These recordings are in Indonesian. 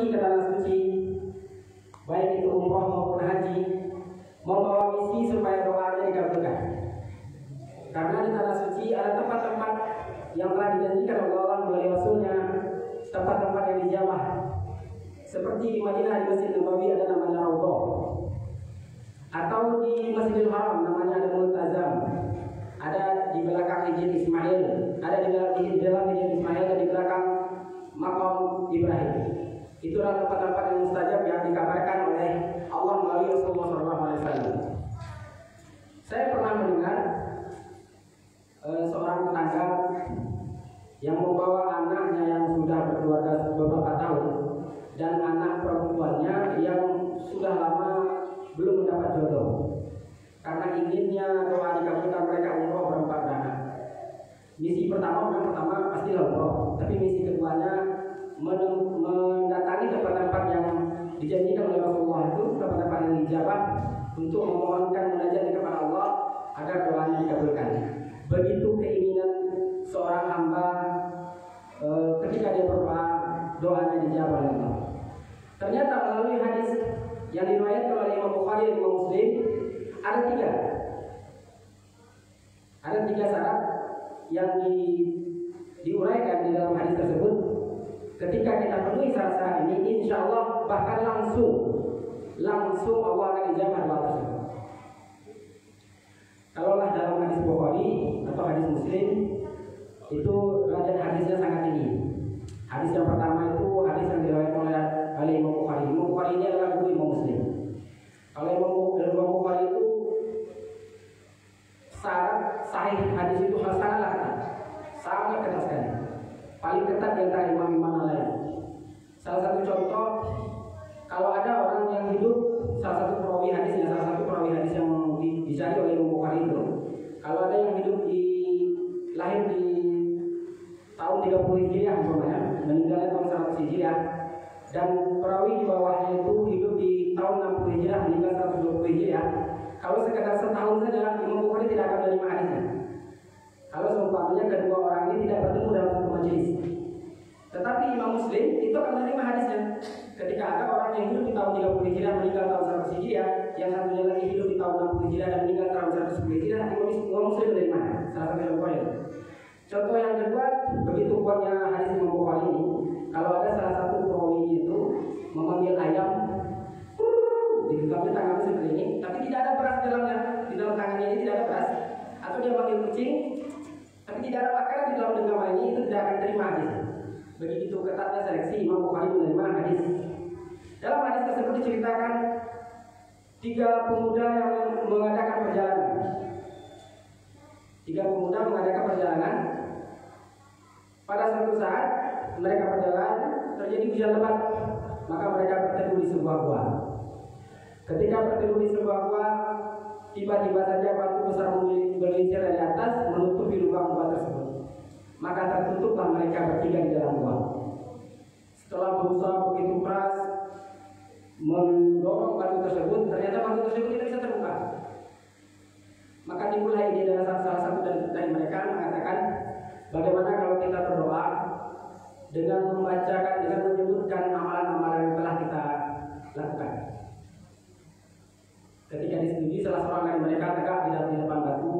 pergi ke tanah suci, baik itu umroh maupun haji, membawa misi supaya doanya dikabulkan. Karena di tanah suci ada tempat-tempat yang telah dijanjikan oleh Allah melalui Rasulnya, tempat-tempat yang dijamah. Seperti di Madinah di Masjid Nabawi ada namanya Raudhah, atau di Masjidil Haram namanya ada Multazam, ada di belakang Hijr Ismail, ada di dalam Hijr Ismail, ada di belakang Maqam Ibrahim. Itu adalah tempat-tempat yang mustajab yang dikabarkan oleh Allah melalui Rasulullah SAW. Saya pernah mendengar seorang tetangga yang membawa anaknya yang sudah berkeluarga beberapa tahun dan anak perempuannya yang sudah lama belum mendapat jodoh, karena inginnya doa dikabulkan mereka umroh berempat beranak. Misi pertama pastilah umroh, tapi misi keduanya mendatangi tempat-tempat yang dijanjikan oleh Rasulullah, itu tempat-tempat yang dijabah untuk memohonkan munajat kepada Allah agar doanya dikabulkan. Begitu keinginan seorang hamba ketika dia berdoa, doanya dijabah oleh Allah. Ternyata melalui hadis yang diriwayatkan oleh Imam Bukhari dan Imam Muslim ada tiga syarat yang diuraikan di dalam hadis tersebut. Ketika kita penuhi syarat-syarat ini, insya Allah bahkan langsung Allah akan dijabah doa tersebut. Kalaulah dalam hadis Bukhari atau hadis Muslim itu derajat hadisnya sangat tinggi. Hadis yang pertama itu hadis yang diriwayatkan oleh Imam Bukhari. Imam Bukhari ini adalah guru Imam Muslim. Kalau Imam Bukhari itu syarat sahih hadis itu sangatlah ketat, sangat ketat sekali, paling ketat di antara imam-imam lain. Salah satu contoh, kalau ada orang yang hidup, salah satu perawi hadis yang dicari oleh Imam Bukhari itu, kalau ada yang hidup lahir di tahun 30 Hijriah umpamanya, meninggalnya tahun 100 Hijriah, dan perawi di bawahnya itu hidup di tahun 60 Hijriah, meninggal 120 Hijriah. Kalau sekedar setahun saja, Imam Bukhari tidak akan menerima hadisnya. Kalau seumpamanya kedua orang ini tidak bertemu dalam satu majelis. Tetapi Imam Muslim itu akan menerima hadisnya. Ketika ada orang yang hidup di tahun 30 Hijriah, meninggal tahun 100 Hijriah, yang satunya lagi hidup di tahun 60 Hijriah dan meninggal tahun 110 Hijriah, Imam Muslim menerima. Salah satu contohnya. Contoh yang kedua, begitu kuatnya hadis Imam Bukhari ini, kalau ada salah satu perawi itu memanggil ayam, digenggam tangannya seperti ini, tapi tidak ada beras di dalam tangannya ini tidak ada beras, atau dia panggil kucing, tapi tidak ada makanan di dalam genggaman ini, itu tidak akan terima hadis. Begitu ketatnya seleksi Imam Bukhari menerima hadis. Dalam hadis tersebut diceritakan 3 pemuda yang mengadakan perjalanan. 3 pemuda mengadakan perjalanan. Pada suatu saat mereka berjalan, terjadi hujan lebat, maka mereka berteduh di sebuah gua. Ketika berteduh di sebuah gua, tiba-tiba saja batu besar bergelincir dari atas menutupi lubang gua tersebut. Maka tertutuplah mereka bertiga di dalam gua. Setelah berusaha begitu keras mendorong batu tersebut, ternyata batu tersebut tidak bisa terbuka. Maka timbullah ide dari salah satu dari mereka mengatakan, bagaimana kalau kita berdoa dengan membacakan, dengan menyebutkan amalan-amalan yang telah kita lakukan. Ketika disetujui, salah seorang dari mereka tegak di depan batu,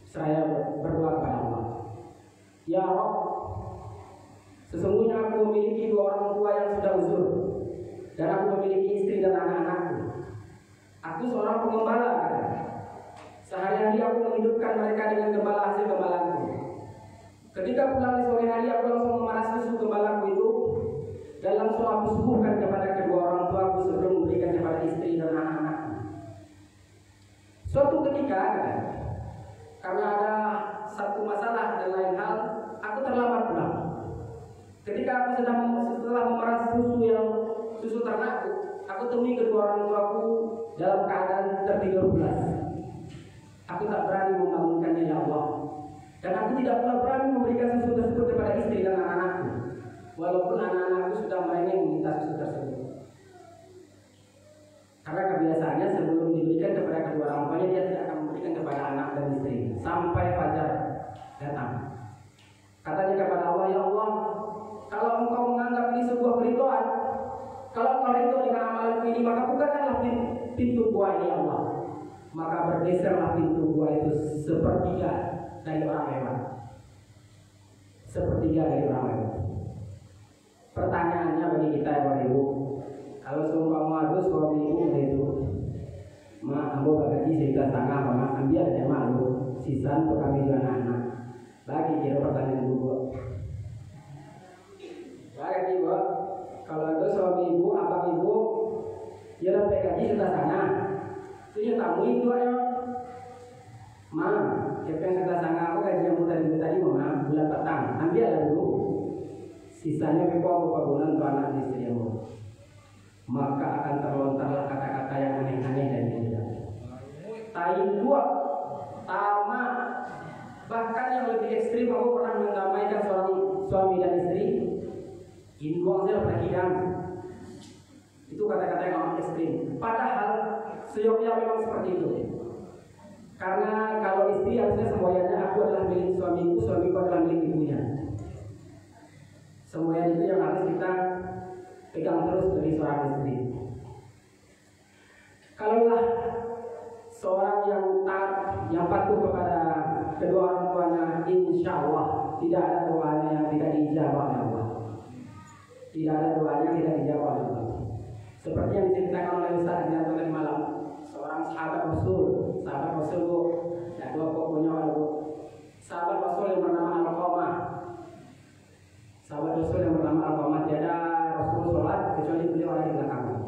seraya berdoa kepada Allah. Ya Rabb, sesungguhnya aku memiliki 2 orang tua yang sudah uzur, dan aku memiliki istri dan anak-anakku. Aku seorang pengembala. Sehari-hari aku menghidupkan mereka dengan gembala hasil gembalaku. Ketika pulang di sore hari, aku langsung memeras susu gembalaku itu dan langsung aku suguhkan kepada kedua orang tuaku sebelum memberikan kepada istri dan anak-anakku. Suatu ketika, karena ada satu masalah dan lain hal, aku terlambat pulang. Ketika aku setelah memeras susu ternakku, aku temui kedua orang tuaku dalam keadaan tertidur pulas. Aku tak berani membangunkannya, ya Allah. Dan aku tidak pula berani memberikan susu tersebut kepada istri dan anak-anakku, walaupun anak-anakku sudah merengek meminta susu tersebut. Karena kebiasaannya sebelum diberikan kepada kedua orang tuanya, dia tidak akan memberikan kepada anak dan istri sampai fajar datang. Katanya kepada Allah, ya Allah, kalau engkau menganggap ini sebuah keridhaan, dengan amalanku ini, maka bukakanlah pintu gua ini Allah. Maka bergeserlah pintu gua itu sepertiga dari orang lewat. Sepertiga dari orang lewat. Pertanyaannya bagi kita ya Bapak Ibu, kalau seumpama itu suami ibu itu, mak ambo bagaji cerita tangga mak ambil aja malu, sisa untuk kami juga anak. Lagi kira pertanyaan ibu. Lagi ibu, kalau itu suami ibu, abang ibu, dia dapat gaji cerita tangga, itu tamu itu ayo, mak, siapa yang cerita tangga aku gaji yang tadi mama bulan petang, ambil aja dulu. Sisanya beberapa bulan untuk anak istrimu, maka akan terlontarlah kata-kata yang aneh-aneh dan tidak. Tai dua, tamak, bahkan yang lebih ekstrim aku pernah mendamaikan seorang suami dan istri. Induang saya berkidang. Itu kata-kata yang amat ekstrim. Padahal seyoknya memang seperti itu. Karena kalau istri harusnya semboyannya aku adalah milik suamiku, suamiku adalah milik ibunya. Semua itu yang harus kita pegang terus dari seorang istri. Kalaulah seorang yang patuh kepada kedua orang tuanya, insya Allah tidak ada doanya yang tidak dijawab oleh Allah. Tidak ada doanya yang tidak dijawab oleh Allah. Seperti yang diceritakan oleh Ustaz di tadi malam, seorang sahabat Rasul bu, ya dua pokoknya bu, sahabat Rasul yang bernama Al-Qamah. Sahabat Rasul yang bernama Al-Qamah, tiada Rasul sholat kecuali beliau ada di belakangnya.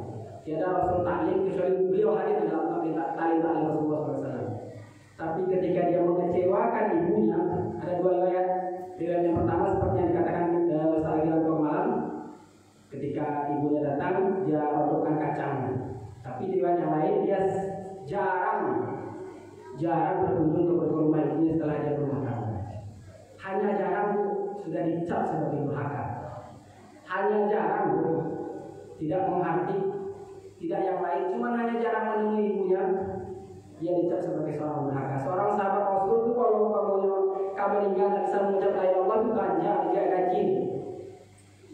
Tiada Rasul taklim kecuali beliau hadir di dalam tali Rasulullah SAW. Tapi ketika dia mengecewakan ibunya, ada dua riwayat. Riwayat yang pertama seperti yang dikatakan Ustaz Agil malam, ketika ibunya datang dia rodokkan kacangnya. Tapi di riwayat yang lain dia jarang berkunjung ke rumah ibunya setelah dia berumah tangga. Hanya jarang sudah dicap sebagai durhaka. Hanya jarang tidak menghargai, tidak yang lain, cuma hanya jarang menemui ibunya, dia dicap sebagai seorang durhaka. Seorang sahabat Rasul itu kalau kamu meninggal tidak bisa mengucap la ilaha illallah itu ganja, tidak gaji.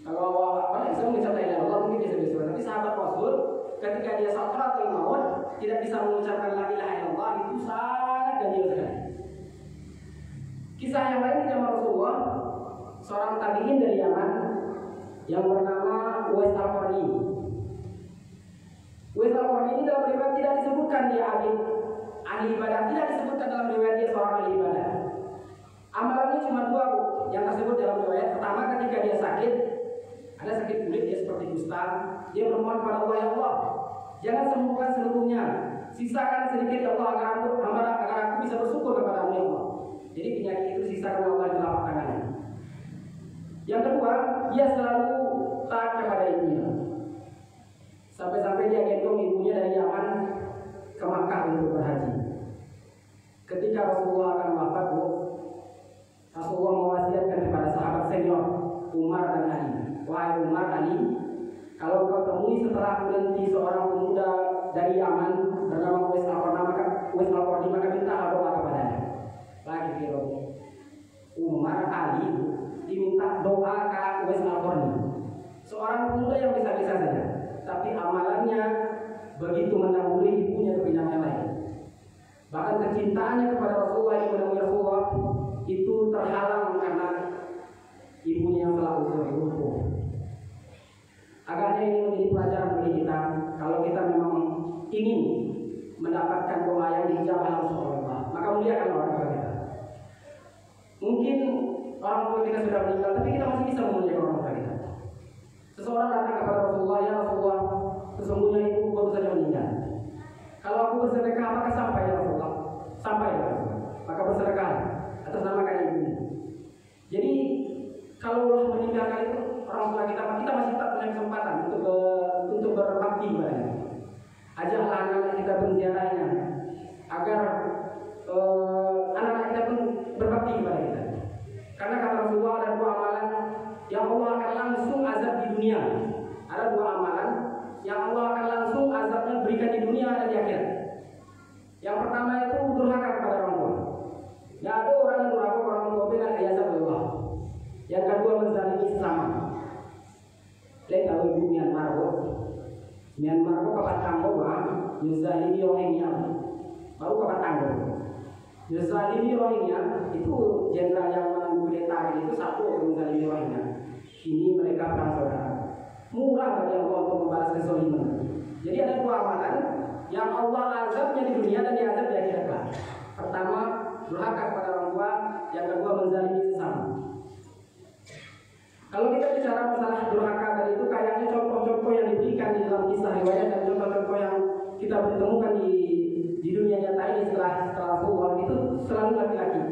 Kalau orang bisa mengucap la ilaha illallah mungkin bisa, tapi sahabat Rasul ketika dia sakratul maut tidak bisa mengucapkan la ilaha illallah itu sangat ganjil sekali. Kisah yang lain di zaman Rasulullah, seorang tabi'in dari Yaman yang bernama Uwais Al-Qarni. Uwais Al-Qarni ini dalam riwayat tidak disebutkan dia ahli ibadah, tidak disebutkan dalam riwayat dia seorang ahli ibadah. Amalannya cuma dua yang tersebut dalam riwayat. Pertama, ketika dia sakit, ada sakit kulit dia seperti kusta, dia bermohon kepada Allah, ya Allah, jangan sembuhkan seluruhnya, sisakan sedikit ya Allah agar aku bisa bersyukur kepada-Mu ya Allah. Jadi penyakit itu sisakan Allah di telapak tangannya. Yang kedua, dia selalu taat kepada ibunya. Sampai-sampai dia gendong ibunya dari Yaman ke Makkah untuk berhaji. Ketika Rasulullah akan wafat, Rasulullah mewasiatkan kepada sahabat senior Umar dan Ali, wahai Umar, Ali, kalau kau temui setelah berhenti seorang pemuda dari Yaman bernama Uwais Al-Qarni, maka minta doa kepadanya. Lagi kira Umar, Ali diminta doa ke Uwais Al-Qarni, seorang pemuda yang bisa-bisa saja, tapi amalannya begitu mendahului ibunya kepinang yang lain. Bahkan kecintaannya kepada Rasulullah yang menemui Rasulullah itu terhalang karena ibunya yang telah lumpuh. Agaknya ini menjadi pelajaran bagi kita kalau kita memang ingin mendapatkan doa yang dijawab langsung oleh Allah, maka muliakan orang tua kita. Mungkin orang tua kita sudah meninggal, tapi kita masih bisa memuliakan orang tua kita. Seseorang datang kepada Rasulullah, ya Rasulullah, sesungguhnya ibu baru saja meninggal. Kalau aku bersedekah, apakah sampai ya Rasulullah? Sampai ya Rasulullah. Maka bersedekah atas nama ibunya. Jadi kalau Allah meninggalkan itu orang tua kita masih tak punya kesempatan untuk berbakti kepadanya. Ajaklah anak-anak kita berziarahnya agar anak-anak kita pun berbakti kepada kita. Karena kata Rasulullah ada dua amalan yang Allah akan langsung azab di dunia. Ada dua amalan yang Allah akan langsung azabnya berikan di dunia dan di akhirat. Yang pertama itu durhaka kepada orang tua. Ya ada orang yang durhaka orang tua Yuzalimi Rohingya, baru kabar tanggung. Yuzalimi Rohingya itu jenderal yang kudeta itu satu Yuzalimi Rohingya. Ini mereka perang saudara. Murah bagi Allah untuk membalas kezaliman. Jadi ada dua amalan yang Allah azabnya di dunia dan diazab di akhirat. Pertama, durhaka kepada orang tua, yang kedua menzalimi sesama. Kalau kita bicara masalah durhaka tadi itu kayaknya contoh-contoh yang diberikan di dalam kisah riwayat dan contoh-contoh yang kita bertemukan di dunia nyata ini setelah Rasulullah itu selalu laki-laki.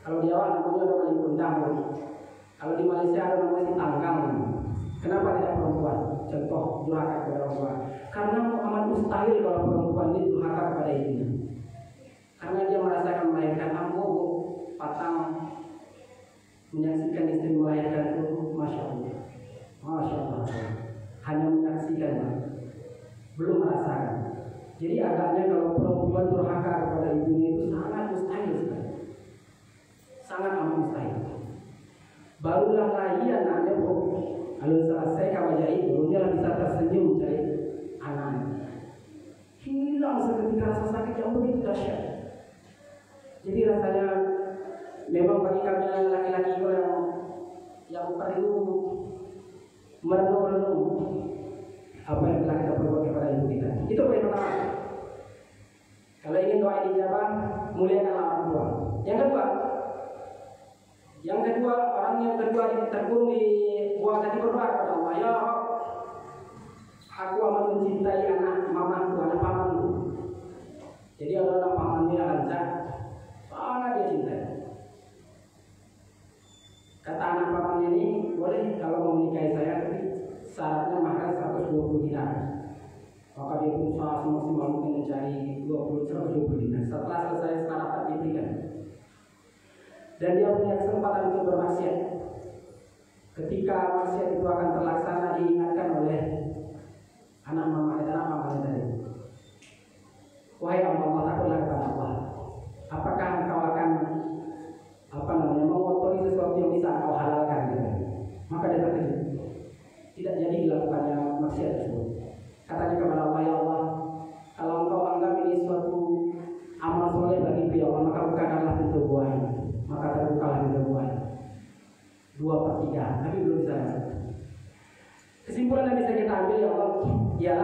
Kalau di awal namanya ada Malik Kundang, kalau di Malaysia ada namanya si Tanggang. Kenapa tidak perempuan? Contoh durhaka kepada orang tua. Karena amat mustahil kalau perempuan ini durhaka kepada ibunya. Karena dia merasakan melahirkan ambo, patang, menyaksikan istri melahirkan itu, masya Allah, masya Allah. Hanya menyaksikan, belum merasakan. Jadi agaknya kalau perempuan durhaka kepada ibunya itu sangat mustahil sekali, sangat amat mustahil. Barulah lagi anaknya lalu selesai kawajah itu, dia bisa tersenyum dari anaknya. Hilang seketika rasa sakit yang begitu dahsyat. Jadi rasanya memang bagi kami laki-laki yang perlu merenung apa yang telah kita perbuat kepada ibu kita. Itu poin pertama. Kalau ingin doa dijabah, muliakanlah orang tua. Yang kedua, orang yang kedua terkurung di buah hati berdoa kepada Allah. Ya Rabb, aku amat mencintai anak mamaku, anak pamanku. Jadi anak pamannya Anza, sangat dia cintai. Kata anak pamannya ini, boleh kalau mau menikahi saya, tapi syaratnya mahar 120 dinar. Maka dia berusaha semaksimal mungkin mencari 120 dinar. Setelah selesai syarat diberikan. Dan dia punya kesempatan untuk bermaksiat. Ketika maksiat itu akan terlaksana, diingatkan oleh anak mamanya tadi. Wahai Allah, takutlah kepada Allah. Apakah engkau akan mengotori sesuatu yang bisa engkau halalkan? Maka dia terkejut. Tidak jadi dilakukannya maksiat tersebut. Katanya kepada Allah, ya Allah, kalau engkau anggap ini suatu amal soleh bagi ya Allah, maka bukakanlah pintu buahnya. Maka terbukalah pintu buahnya. 2/3, tapi belum bisa. Kesimpulan yang bisa kita ambil ya Allah, ya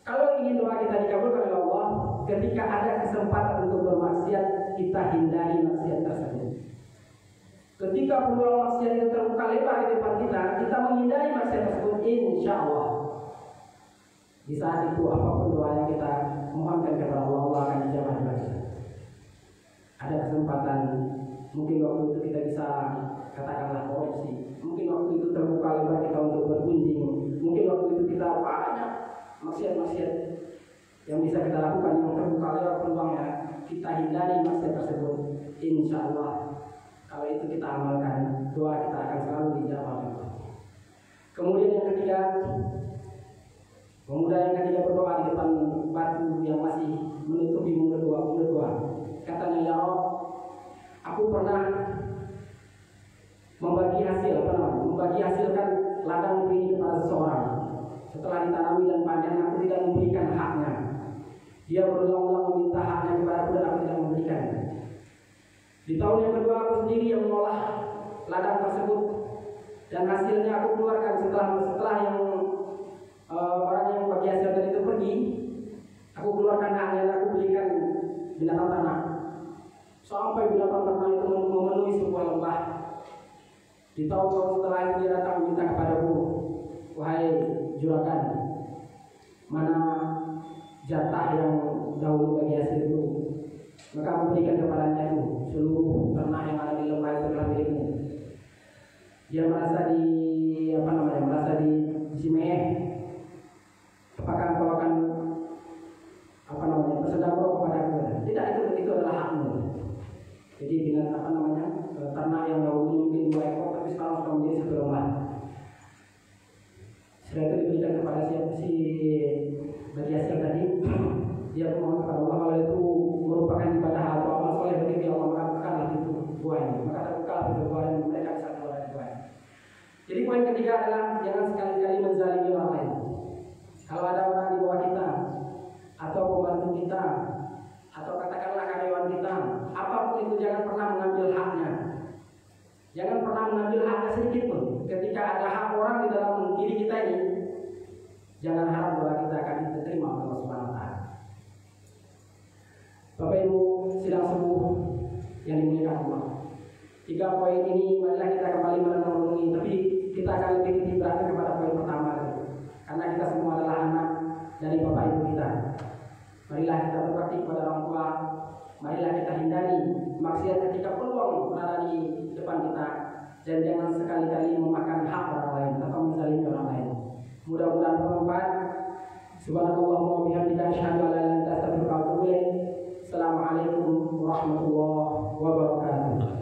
kalau ingin doa kita dikabulkan oleh Allah, ketika ada kesempatan untuk bermaksiat, kita hindari maksiat tersebut. Ketika peluang maksiat itu terbuka lebar di depan kita menghindari maksiat tersebut, insya Allah. Di saat itu apapun doa yang kita mohonkan kepada Allah, Allah akan dijawab juga. Ada kesempatan, mungkin waktu itu kita bisa katakanlah korupsi, mungkin waktu itu terbuka lebar kita untuk bergunjing, mungkin waktu itu kita banyak maksiat-maksiat yang bisa kita lakukan yang terbuka lebar peluangnya, kita hindari maksiat tersebut. Insya Allah kalau itu kita amalkan, doa kita akan selalu dijawab. Kemudian yang ketiga, pemuda yang ketiga berdoa di depan batu yang masih menutupi mulut doa. Katanya, ya Allah, aku pernah membagi hasilkan ladang ini kepada seseorang. Setelah ditanami dan panen, aku tidak memberikan haknya. Dia berulang-ulang meminta haknya kepada aku dan aku tidak memberikan. Di tahun yang kedua aku sendiri yang mengolah ladang tersebut dan hasilnya aku keluarkan setelah yang orang yang bagi hasil tadi itu pergi. Aku keluarkan haknya dan aku belikan binatang tanah. Sampai binatang ternak itu memenuhi sebuah lembah. Di tahun-tahun setelah itu dia datang meminta kepadaku, wahai juragan, mana jatah yang dahulu bagi hasil itu? Maka aku berikan kepadanya itu seluruh ternak yang ada di lembah itu adalah milikmu. Dia merasa disimeh. Apakah engkau akan bersedekah kepada aku? Tidak, itu adalah hakmu. Jadi dengan ternak yang dahulu mungkin 2 ekor tapi sekarang sudah menjadi 1 lembah. Setelah itu diberikan kepada si bagi hasil tadi. Dia memohon kepada Allah kalau itu merupakan ibadah atau amal soleh bagi Allah, maka bukanlah itu buahnya. Maka terbuka pintu buahnya dan mereka bisa keluar dari buahnya. Jadi poin ketiga adalah jangan sekali-kali menzalimi orang lain. Kalau ada orang di bawah kita, 3 poin ini marilah kita kembali merenungi, tapi kita akan lebih titik beratkan kepada poin pertama, karena kita semua adalah anak dari bapak ibu kita. Marilah kita berbakti kepada orang tua, marilah kita hindari maksiat ketika peluang berada di depan kita, dan jangan sekali-kali memakan hak orang lain atau menzalimi orang lain. Mudah-mudahan bermanfaat. Subhanallah wa bihamdika asyhadu an la ilaha illa anta astaghfiruka wa atubu ilaik. Assalamualaikum warahmatullahi wabarakatuh.